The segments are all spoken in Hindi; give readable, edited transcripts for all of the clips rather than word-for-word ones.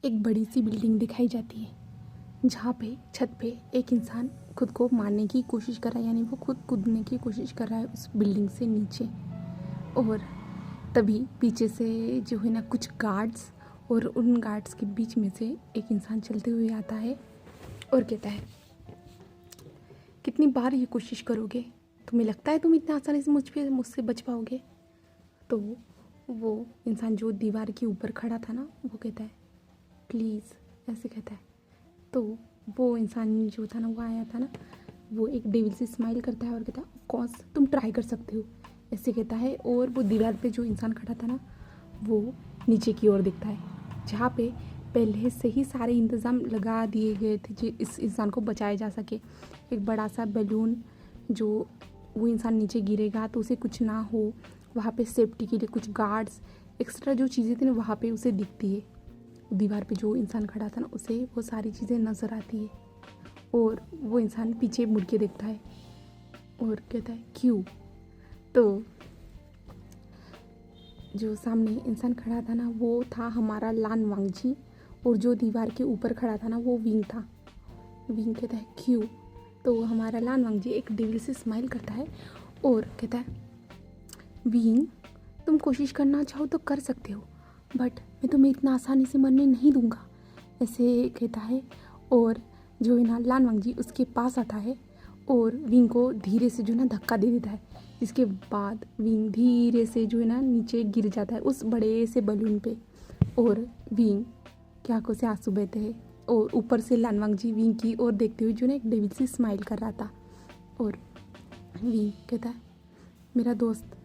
एक बड़ी सी बिल्डिंग दिखाई जाती है जहाँ पे छत पे एक इंसान खुद को मारने की कोशिश कर रहा है, यानी वो खुद कूदने की कोशिश कर रहा है उस बिल्डिंग से नीचे। और तभी पीछे से जो है ना कुछ गार्ड्स, और उन गार्ड्स के बीच में से एक इंसान चलते हुए आता है और कहता है, कितनी बार ये कोशिश करोगे? तुम्हें लगता है तुम इतना आसानी से मुझसे बच पाओगे? तो वो इंसान जो दीवार के ऊपर खड़ा था ना, वो कहता है प्लीज़, ऐसे कहता है। तो वो इंसान जो था ना, वो आया था ना, वो एक डेविल से स्माइल करता है और कहता है ऑफ कोर्स तुम ट्राई कर सकते हो, ऐसे कहता है। और वो दीवार पे जो इंसान खड़ा था ना, वो नीचे की ओर दिखता है, जहाँ पे पहले से ही सारे इंतज़ाम लगा दिए गए थे जो इस इंसान को बचाया जा सके। एक बड़ा सा बैलून, जो वो इंसान नीचे गिरेगा तो उसे कुछ ना हो, वहाँ पे सेफ्टी के लिए कुछ गार्ड्स, एक्स्ट्रा जो चीज़ें थी ना वहाँ पे उसे दिखती है। दीवार पे जो इंसान खड़ा था ना, उसे वो सारी चीज़ें नज़र आती है। और वो इंसान पीछे मुड़ के देखता है और कहता है क्यों? तो जो सामने इंसान खड़ा था ना, वो था हमारा लान वांगजी, और जो दीवार के ऊपर खड़ा था ना, वो विंग था। विंग कहता है क्यों? तो हमारा लान वांगजी एक डेविल से स्माइल करता है और कहता है विंग, तुम कोशिश करना चाहो तो कर सकते हो, बट मैं तुम्हें इतना आसानी से मरने नहीं दूंगा, ऐसे कहता है। और जो है ना लान वांगजी उसके पास आता है और विंग को धीरे से जो है ना धक्का दे देता है, जिसके बाद विंग धीरे से जो है ना नीचे गिर जाता है उस बड़े से बलून पे। और विंग की आंखों से आंसू बहते हैं, और ऊपर से लान वांगजी विंग की ओर देखते हुए जो ना एक डेविल से स्माइल कर रहा था। और विंग कहता है मेरा दोस्त,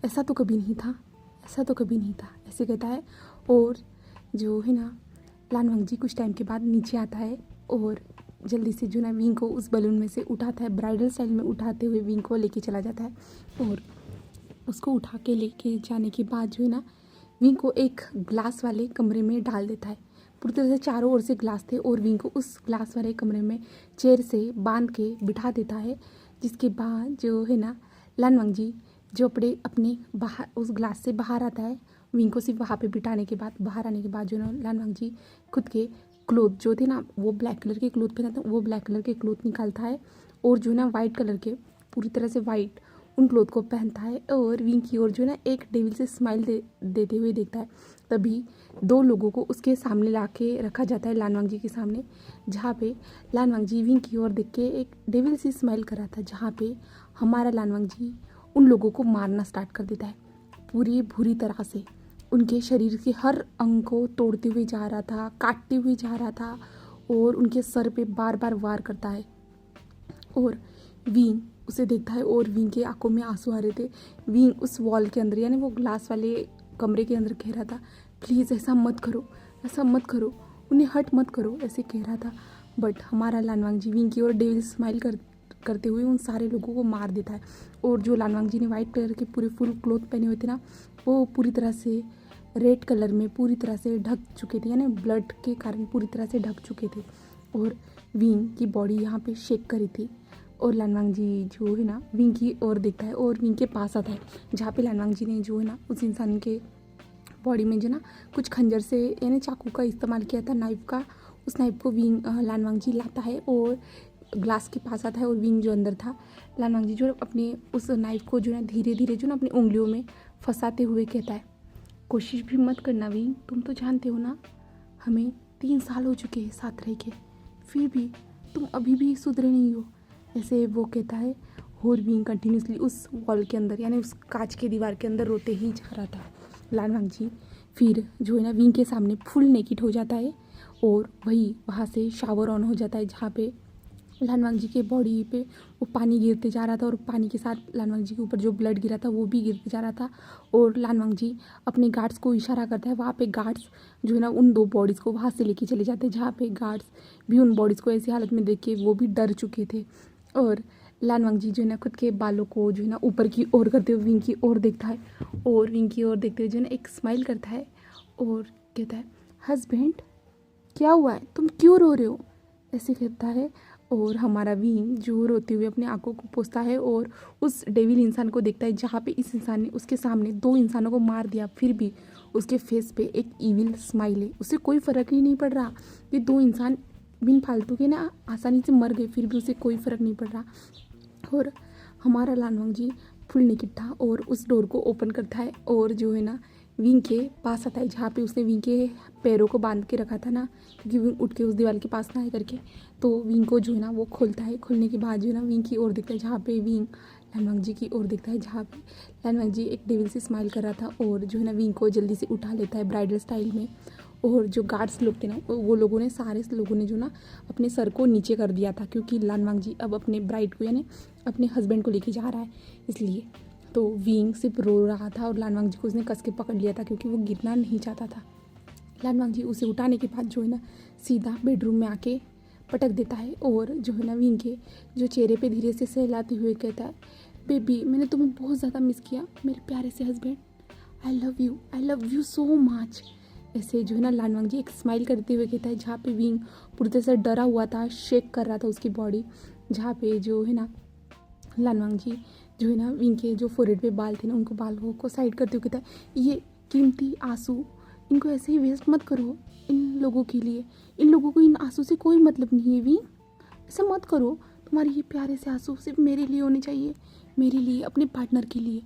ऐसा तो कभी नहीं था, ऐसा तो कभी नहीं था, ऐसे कहता है। और जो है ना लान वांगजी कुछ टाइम के बाद नीचे आता है और जल्दी से जो ना विंग को उस बलून में से उठाता है, ब्राइडल स्टाइल में उठाते हुए विंग को लेके चला जाता है। और उसको उठा के लेके जाने के बाद जो है ना विंग को एक ग्लास वाले कमरे में डाल देता है। पूरी तरह से चारों ओर से ग्लास थे और विंग को उस ग्लास वाले कमरे में चेयर से बांध के बिठा देता है। जिसके बाद जो है ना लान वांगजी जो अपने बाहर उस ग्लास से बाहर आता है, विंग को सिर्फ वहाँ पे बिठाने के बाद, बाहर आने के बाद जो ना लान वांगजी खुद के क्लोथ जो थे ना, वो ब्लैक कलर के क्लोथ पहना था, वो ब्लैक कलर के क्लोथ निकालता है और जो ना वाइट कलर के, पूरी तरह से वाइट उन क्लोथ को पहनता है और विंग की ओर जो ना एक डेविल से स्माइल देते हुए देखता है। तभी दो लोगों को उसके सामने ला के रखा जाता है, लान वांगजी के सामने, जहाँ पे लान वांगजी विंग की ओर देख के एक डेविल से स्माइल कर रहा था, जहाँ पे हमारा लान वांगजी उन लोगों को मारना स्टार्ट कर देता है पूरी बुरी तरह से। उनके शरीर के हर अंग को तोड़ते हुए जा रहा था, काटते हुए जा रहा था और उनके सर पे बार बार वार करता है। और विंग उसे देखता है और विंग के आंखों में आंसू आ रहे थे। विंग उस वॉल के अंदर, यानी वो ग्लास वाले कमरे के अंदर कह रहा था प्लीज़ ऐसा मत करो, ऐसा मत करो, उन्हें हर्ट मत करो, ऐसे कह रहा था। बट हमारा लान वांगजी विंग की ओर डेविल स्माइल करते हुए उन सारे लोगों को मार देता है। और जो लान वांगजी ने वाइट कलर के पूरे फुल क्लोथ पहने हुए थे ना, वो पूरी तरह से रेड कलर में पूरी तरह से ढक चुके थे, यानी ब्लड के कारण पूरी तरह से ढक चुके थे। और विंग की बॉडी यहाँ पे शेक करी थी। और लान वांगजी जो है ना विंग की ओर देखता है और विंग के पास आता है, जहाँ पे लान वांगजी ने जो है ना उस इंसान के बॉडी में जो ना कुछ खंजर से, यानी चाकू का इस्तेमाल किया था, नाइफ का। उस नाइफ को लान वांगजी लाता है और ग्लास के पास आता है। और विंग जो अंदर था, लान वांगजी जो अपने उस नाइफ को जो है धीरे धीरे जो ना अपनी उंगलियों में फंसाते हुए कहता है कोशिश भी मत करना विंग, तुम तो जानते हो ना हमें 3 साल हो चुके हैं साथ रह के, फिर भी तुम अभी भी सुधरे नहीं हो, ऐसे वो कहता है। और विंग कंटिन्यूसली उस वॉल के अंदर, यानी उस कांच के दीवार के अंदर रोते ही जा रहा था। लान वांगजी फिर जो है ना विंग के सामने फुल नेकेड हो जाता है और वहाँ से शावर ऑन हो जाता है, जहाँ पे लान वांगजी के बॉडी पे वो पानी गिरते जा रहा था और पानी के साथ लान वांगजी के ऊपर जो ब्लड गिरा था वो भी गिरते जा रहा था। और लान वांगजी अपने गार्ड्स को इशारा करता है, वहाँ पे गार्ड्स जो है ना उन 2 बॉडीज़ को वहाँ से लेके चले जाते हैं, जहाँ पे गार्ड्स भी उन बॉडीज़ को ऐसी हालत में देख के वो भी डर चुके थे। और लान वांगजी जो है ना खुद के बालों को जो है ना ऊपर की ओर करते हुए विंग की ओर देखता है और विंग की ओर देखते हुए जो है ना एक स्माइल करता है और कहता है हस्बैंड क्या हुआ है, तुम क्यों रो रहे हो, ऐसे कहता है। और हमारा विंग जो रोते हुए अपने आंखों को पोंछता है और उस डेविल इंसान को देखता है जहाँ पे इस इंसान ने उसके सामने 2 इंसानों को मार दिया, फिर भी उसके फेस पे एक इविल स्माइल है। उसे कोई फ़र्क ही नहीं पड़ रहा। ये 2 इंसान बिन फालतू के ना आसानी से मर गए, फिर भी उसे कोई फ़र्क नहीं पड़ रहा। और हमारा लानवांग जी फुल निकट था और उस डोर को ओपन करता है और जो है ना विंग के पास आता है, जहाँ पे उसने विंग के पैरों को बांध के रखा था ना, क्योंकि विंग उठ के उस दीवार के पास ना आए करके। तो विंग को जो है ना वो खोलता है। खोलने के बाद जो है ना विंग की ओर देखता है, जहाँ पे विंग लानवांग जी की ओर देखता है, जहाँ पे लानवांग जी एक डेविल से स्माइल कर रहा था और जो है ना विंग को जल्दी से उठा लेता है ब्राइडल स्टाइल में। और जो गार्ड्स लोग थे ना वो लोगों ने सारे लोगों ने जो ना अपने सर को नीचे कर दिया था, क्योंकि लानवांग जी अब अपने ब्राइड को यानी अपने हस्बैंड को लेके जा रहा है इसलिए। तो विंग सिर्फ रो रहा था और लानवांग जी को उसने कस के पकड़ लिया था, क्योंकि वो गिरना नहीं चाहता था। लानवांग जी उसे उठाने के बाद जो है ना सीधा बेडरूम में आके पटक देता है और जो है ना विंग के जो चेहरे पे धीरे से सहलाते हुए कहता है, बेबी मैंने तुम्हें बहुत ज़्यादा मिस किया मेरे प्यारे से husband, I love you so much. ऐसे जो है ना लानवांग जी एक स्माइल करते हुए कहता है, जहाँ पे विंग पूरी तरह से डरा हुआ था, शेक कर रहा था उसकी बॉडी। जहाँ पे जो है ना लानवांग जी जो है ना विंग के जो फोrehead पे बाल थे ना उनको बालों को साइड करते हुए कहता है, ये कीमती आंसू इनको ऐसे ही वेस्ट मत करो इन लोगों के लिए, इन लोगों को इन आंसू से कोई मतलब नहीं है विंग, ऐसा मत करो। तुम्हारे ये प्यारे से आंसू सिर्फ मेरे लिए होने चाहिए, मेरे लिए, अपने पार्टनर के लिए,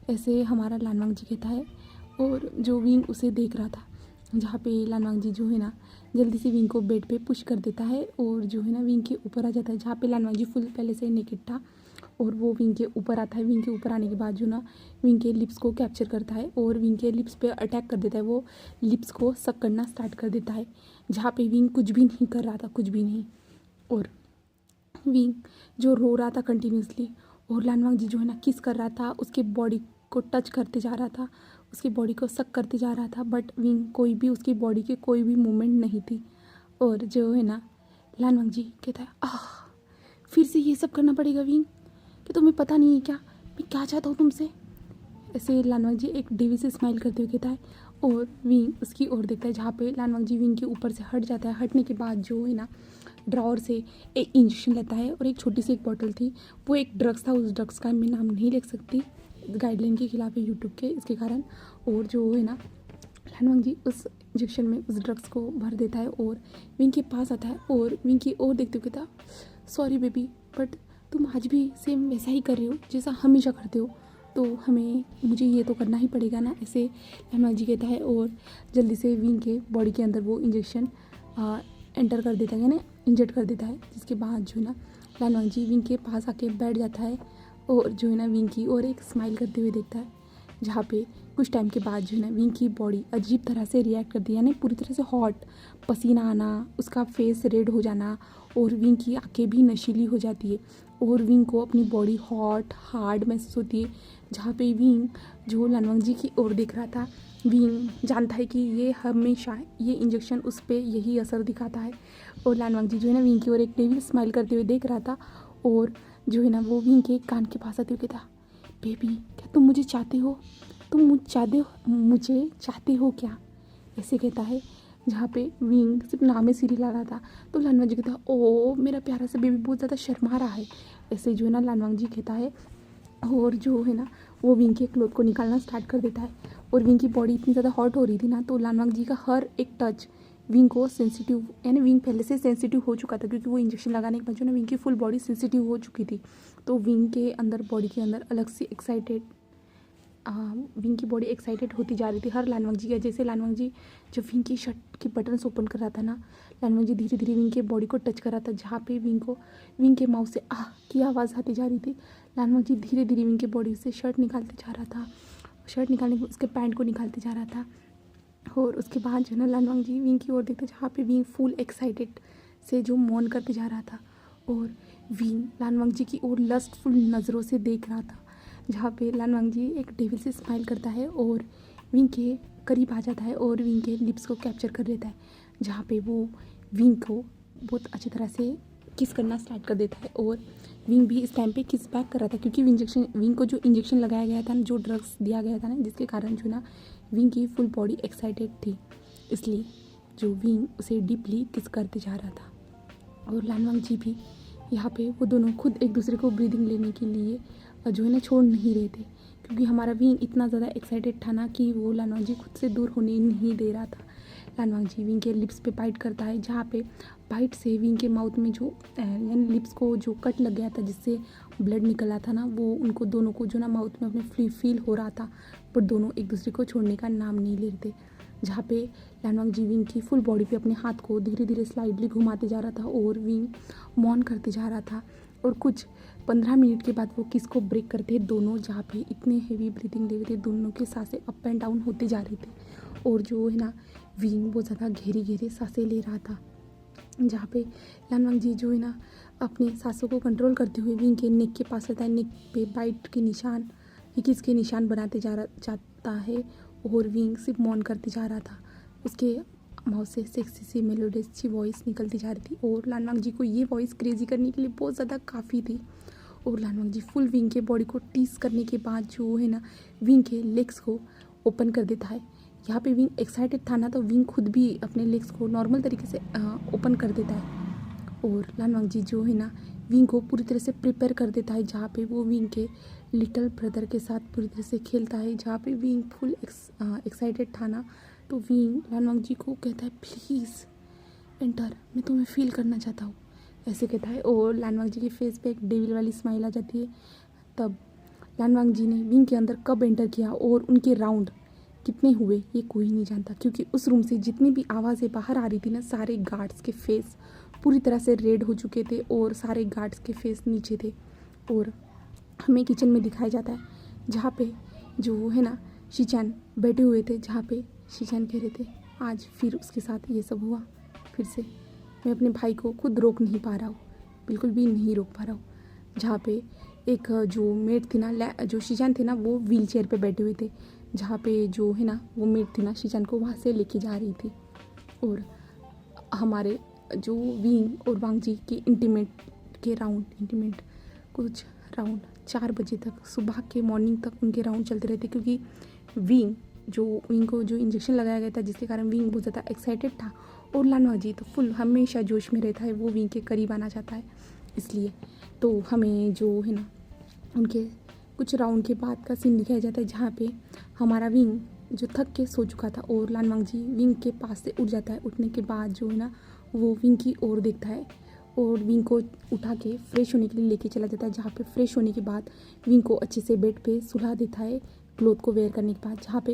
ऐसे हमारा लानवांग जी कहता है। और जो विंग उसे देख रहा था, जहाँ पे लानवांग जी जो है ना जल्दी से विंग को बेड पे पुश कर देता है और जो है ना विंग के ऊपर आ जाता है, जहाँ पे लानवांग जी फुल पहले से नेकेड था और वो विंग के ऊपर आता है। विंग के ऊपर आने के बाद जो ना विंग के लिप्स को कैप्चर करता है और विंग के लिप्स पे अटैक कर देता है, वो लिप्स को सक करना स्टार्ट कर देता है, जहाँ पे विंग कुछ भी नहीं कर रहा था, कुछ भी नहीं। और विंग जो रो रहा था कंटिन्यूसली और लानवांग जी जो है ना किस कर रहा था, उसके बॉडी को टच करते जा रहा था, उसकी बॉडी को सक करते जा रहा था, बट विंग कोई भी उसकी बॉडी की कोई भी मूवमेंट नहीं थी। और जो है ना लानवांग जी कहता है, फिर से ये सब करना पड़ेगा विंग, कि तुम्हें पता नहीं है क्या मैं क्या चाहता हूँ तुमसे। ऐसे लानवांग जी एक डेवी से स्माइल करते हुए कहता है और विंग उसकी ओर देखता है, जहाँ पे लानवांग जी विंग के ऊपर से हट जाता है। हटने के बाद जो है ना ड्रॉर से एक इंजेक्शन लेता है और एक छोटी सी एक बॉटल थी, वो एक ड्रग्स था, उस ड्रग्स का मैं नाम नहीं लिख सकती, गाइडलाइन के खिलाफ है यूट्यूब के, इसके कारण। और जो है ना लानवांग जी उस इंजेक्शन में उस ड्रग्स को भर देता है और विंग के पास आता है और विंग की ओर देखते हुए कहता, सॉरी बेबी बट तुम आज भी सेम वैसा ही कर रहे हो जैसा हमेशा करते हो, तो मुझे ये तो करना ही पड़ेगा ना, ऐसे लानवांग जी कहता है। और जल्दी से विंग के बॉडी के अंदर वो इंजेक्शन एंटर कर देता है, यानी इंजेक्ट कर देता है, जिसके बाद जो है ना लानवांग जी विंग के पास आके बैठ जाता है और जो है ना विंग की और एक स्माइल करते हुए देखता है, जहाँ पे कुछ टाइम के बाद जो है ना विंग की बॉडी अजीब तरह से रिएक्ट करती है, यानी पूरी तरह से हॉट, पसीना आना, उसका फेस रेड हो जाना और विंग की आंखें भी नशीली हो जाती है और विंग को अपनी बॉडी हॉट हार्ड महसूस होती है। जहाँ पे विंग जो लानवांग जी की ओर देख रहा था, विंग जानता है कि ये हमेशा ये इंजेक्शन उस पर यही असर दिखाता है। और लानवांग जी जो है ना विंग की ओर एक डेविल स्माइल करते हुए देख रहा था और जो है ना वो विंग के कान के पास आते हुए कहता, बेबी क्या तुम मुझे चाहते हो, तुम मुझे चाहते हो क्या, ऐसे कहता है। जहाँ पे विंग सिर्फ नाम में सीरी ला रहा था, तो लानवांग जी कहता है, ओ मेरा प्यारा सा बेबी बहुत ज़्यादा शर्मा रहा है, ऐसे जो है ना लानवांग जी कहता है। और जो है ना वो विंग के क्लोथ को निकालना स्टार्ट कर देता है और विंग की बॉडी इतनी ज़्यादा हॉट हो रही थी ना, तो लानवांग जी का हर एक टच विंग को सेंसिटिव, यानी विंग पहले से सेंसिटिव हो चुका था, क्योंकि वो इंजेक्शन लगाने के बाद जो ना विंग की फुल बॉडी सेंसिटिव हो चुकी थी। तो विंग के अंदर बॉडी के अंदर अलग से विंग की बॉडी एक्साइटेड होती जा रही थी हर लानवांग जी का। जैसे लानवांग जी जब विंग की शर्ट के बटन्स ओपन कर रहा था ना, लानवांग जी धीरे धीरे विंग के बॉडी को टच कर रहा था, जहाँ पे विंग के माउथ से आह की आवाज़ आती जा रही थी। लानवांग जी धीरे धीरे विंग के बॉडी से शर्ट निकालते जा रहा था, शर्ट निकालने के उसके पैंट को निकालते जा रहा था। और उसके बाद जो है ना लानवांग जी विंग की ओर देखते, जहाँ पे विंग फुल एक्साइटेड से जो मौन करते जा रहा था और विंग लानवांग जी की ओर लस्टफुल नज़रों से देख रहा था, जहाँ पे लानवांग जी एक डेविल से स्माइल करता है और विंग के करीब आ जाता है और विंग के लिप्स को कैप्चर कर लेता है, जहाँ पे वो विंग को बहुत अच्छी तरह से किस करना स्टार्ट कर देता है। और विंग भी इस टाइम पे किस बैक कर रहा था, क्योंकि विंग को जो इंजेक्शन लगाया गया था ना, जो ड्रग्स दिया गया था ना, जिसके कारण जो ना विंग की फुल बॉडी एक्साइटेड थी, इसलिए जो विंग उसे डीपली किस करते जा रहा था। और लानवांग जी भी यहाँ पे वो दोनों खुद एक दूसरे को ब्रीदिंग लेने के लिए जो है ना छोड़ नहीं रहे थे, क्योंकि हमारा विंग इतना ज़्यादा एक्साइटेड था ना कि वो लानवांगजी खुद से दूर होने नहीं दे रहा था। लानवांगजी विंग के लिप्स पे बाइट करता है, जहाँ पे बाइट से विंग के माउथ में जो यानी लिप्स को जो कट लग गया था जिससे ब्लड निकला था ना, वो उनको दोनों को जो ना माउथ में अपने फील हो रहा था, पर दोनों एक दूसरे को छोड़ने का नाम नहीं ले रहे थे। जहाँ पे लानवांगजी विंग की फुल बॉडी पे अपने हाथ को धीरे धीरे स्लाइडली घुमाते जा रहा था और विंग मौन करते जा रहा था। और कुछ 15 मिनट के बाद वो किस को ब्रेक करते दोनों, जहाँ पे इतने हेवी ब्रीथिंग ले रहे थे, दोनों की सांसें अप एंड डाउन होते जा रही थी और जो है ना विंग बहुत ज़्यादा गहरी गहरी सांसें ले रहा था। जहाँ पे लानवांगजी जो है ना अपने सांसों को कंट्रोल करते हुए विंग के नेक के पास रहता है, नेक पे बाइट के निशान, किस के निशान बनाते जाता है और विंग सिर्फ मौन करते जा रहा था। उसके माउथ से सेक्सी सी मेलोडियस सी वॉइस निकलती जा रही थी और लानवांगजी को ये वॉइस क्रेजी करने के लिए बहुत ज़्यादा काफ़ी थी। और लानवांगजी फुल विंग के बॉडी को टीस करने के बाद जो है ना विंग के लेग्स को ओपन कर देता है। यहाँ पे विंग एक्साइटेड था ना, तो विंग खुद भी अपने लेग्स को नॉर्मल तरीके से ओपन कर देता है और लानवांगजी जो है ना विंग को पूरी तरह से प्रिपेयर कर देता है, जहाँ पे वो विंग के लिटिल ब्रदर के साथ पूरी तरह से खेलता है। जहाँ पे विंग फुल एक्साइटेड था ना, तो विंग लानवांगजी को कहता है प्लीज़ एंटर, मैं तुम्हें फील करना चाहता हूँ, ऐसे कहता है। और लानवांगजी के फेस पे एक डेविल वाली स्माइल आ जाती है। तब लानवांगजी ने विंग के अंदर कब एंटर किया और उनके राउंड कितने हुए ये कोई नहीं जानता, क्योंकि उस रूम से जितनी भी आवाज़ें बाहर आ रही थी ना, सारे गार्ड्स के फेस पूरी तरह से रेड हो चुके थे और सारे गार्ड्स के फेस नीचे थे। और हमें किचन में दिखाया जाता है, जहाँ पे जो है ना शीचान बैठे हुए थे, जहाँ पे शीचान कह रहे थे आज फिर उसके साथ ये सब हुआ, फिर से मैं अपने भाई को खुद रोक नहीं पा रहा हूँ, बिल्कुल भी नहीं रोक पा रहा हूँ। जहाँ पे एक जो मेट थी ना, जो शीचान थे ना, वो व्हील चेयर पर बैठे हुए थे, जहाँ पे जो है ना वो मेट थी ना शीचान को वहाँ से लेके जा रही थी। और हमारे जो विंग और वांगजी के इंटीमेट कुछ राउंड 4 बजे तक, सुबह के मॉर्निंग तक उनके राउंड चलते रहते, क्योंकि विंग को जो इंजेक्शन लगाया गया था जिसके कारण विंग बहुत ज़्यादा एक्साइटेड था और लानवांगजी तो फुल हमेशा जोश में रहता है, वो विंग के करीब आना चाहता है। इसलिए तो हमें जो है ना उनके कुछ राउंड के बाद का सीन दिखाया जाता है, जहाँ पे हमारा विंग जो थक के सो चुका था और लानवांगजी विंग के पास से उठ जाता है। उठने के बाद जो है ना वो विंग की ओर देखता है और विंग को उठा के फ्रेश होने के लिए लेके चला जाता है, जहाँ पे फ्रेश होने के बाद विंग को अच्छे से बेड पे सुला देता है क्लोथ को वेयर करने के बाद। जहाँ पे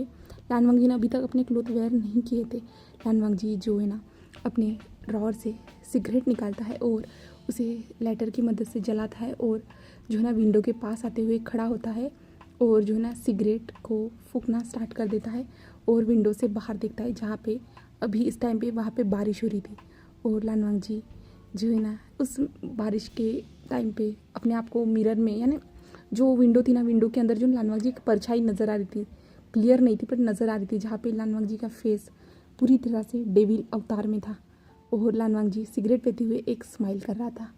लानवांगजी ने अभी तक अपने क्लोथ वेयर नहीं किए थे। लानवांगजी जो है ना अपने ड्रॉअर से सिगरेट निकालता है और उसे लाइटर की मदद से जलाता है और जो है ना विंडो के पास आते हुए खड़ा होता है और जो है ना सिगरेट को फूंकना स्टार्ट कर देता है और विंडो से बाहर देखता है, जहाँ पे अभी इस टाइम पे वहाँ पे बारिश हो रही थी। और लानवांगजी जो है ना उस बारिश के टाइम पे अपने आप को मिरर में, यानी जो विंडो थी ना, विंडो के अंदर जो लानवांगजी की परछाई नज़र आ रही थी, क्लियर नहीं थी पर नज़र आ रही थी, जहाँ पे लानवांगजी का फेस पूरी तरह से डेविल अवतार में था और लानवांगजी सिगरेट पीते हुए एक स्माइल कर रहा था।